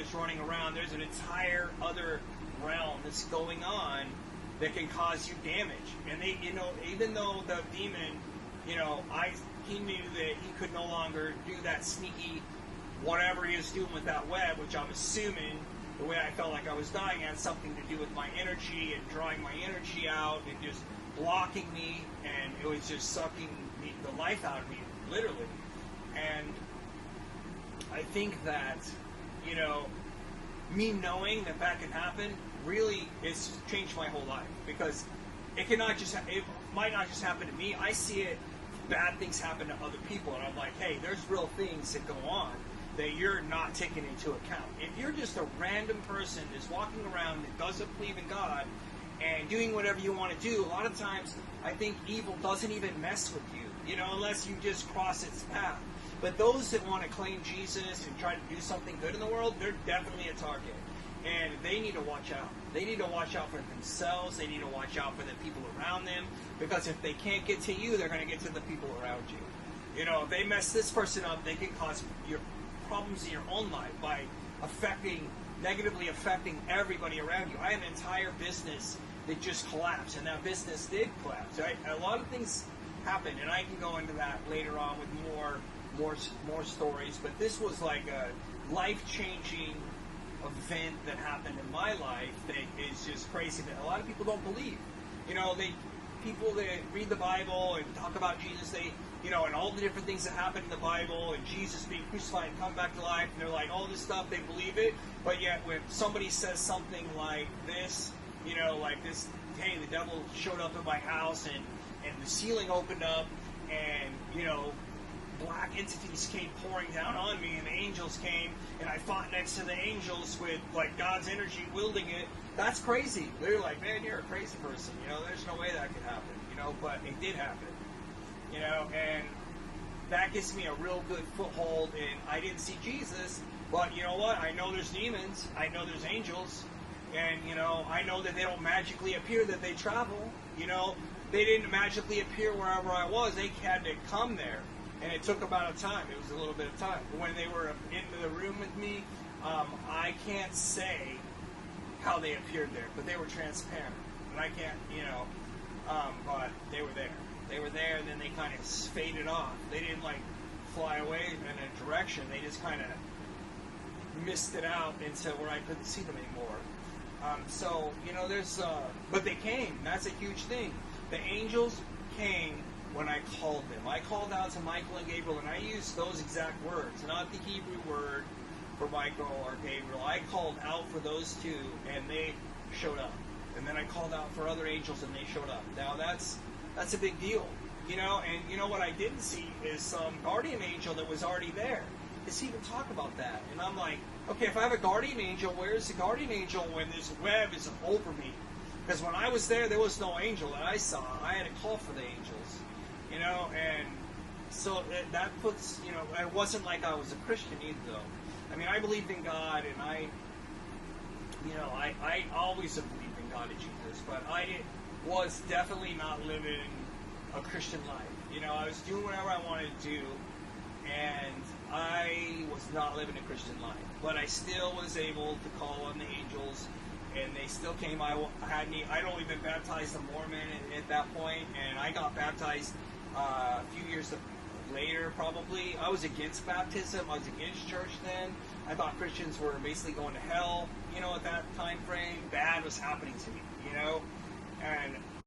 demons running around. There's an entire other realm that's going on that can cause you damage. And they, even though the demon, he knew that he could no longer do that sneaky whatever he was doing with that web, which I'm assuming the way I felt like I was dying had something to do with my energy and drawing my energy out and just blocking me, and it was just sucking the life out of me, literally. And I think that, me knowing that that can happen really it's changed my whole life, because it might not just happen to me. I see it, bad things happen to other people, and I'm like, hey, there's real things that go on that you're not taking into account. If you're just a random person that's walking around that doesn't believe in God and doing whatever you want to do, a lot of times I think evil doesn't even mess with you, unless you just cross its path. But those that want to claim Jesus and try to do something good in the world, they're definitely a target. And they need to watch out. They need to watch out for themselves. They need to watch out for the people around them. Because if they can't get to you, they're going to get to the people around you. If they mess this person up, they can cause your problems in your own life by negatively affecting everybody around you. I had an entire business that just collapsed, and that business did collapse. Right? A lot of things happened, and I can go into that later on with more stories. But this was like a life-changing event that happened in my life that is just crazy that a lot of people don't believe. People that read the Bible and talk about Jesus, and all the different things that happen in the Bible, and Jesus being crucified and come back to life, and they're like, all this stuff, they believe it, but yet when somebody says something like this, like this, hey, the devil showed up at my house, and the ceiling opened up, and, black entities came pouring down on me, and the angels came, and I fought next to the angels with, like, God's energy wielding it. That's crazy. They're like, man, you're a crazy person. There's no way that could happen, but it did happen. And that gives me a real good foothold, and I didn't see Jesus, but you know what? I know there's demons. I know there's angels, and, I know that they don't magically appear, that they travel. They didn't magically appear wherever I was. They had to come there. And it took about a time. It was a little bit of time. When they were in the room with me, I can't say how they appeared there, but they were transparent. And I can't, but they were there. They were there, and then they kind of faded off. They didn't, fly away in a direction. They just kind of misted out into where I couldn't see them anymore. But they came. That's a huge thing. The angels came when I called them. I called out to Michael and Gabriel, and I used those exact words, not the Hebrew word for Michael or Gabriel. I called out for those two, and they showed up. And then I called out for other angels, and they showed up. Now that's a big deal, and what I didn't see is some guardian angel that was already there. Does he even talk about that? And I'm like, okay, if I have a guardian angel, where's the guardian angel when this web is over me? Because when I was there was no angel that I saw. I had to call for the angels. And so that puts, it wasn't like I was a Christian either, though. I mean, I believed in God, and I always have believed in God and Jesus, but I was definitely not living a Christian life. I was doing whatever I wanted to do, and I was not living a Christian life. But I still was able to call on the angels, and they still came. I'd only been baptized a Mormon at that point, and I got baptized a few years later, probably. I was against baptism. I was against church then. I thought Christians were basically going to hell, at that time frame. Bad was happening to me,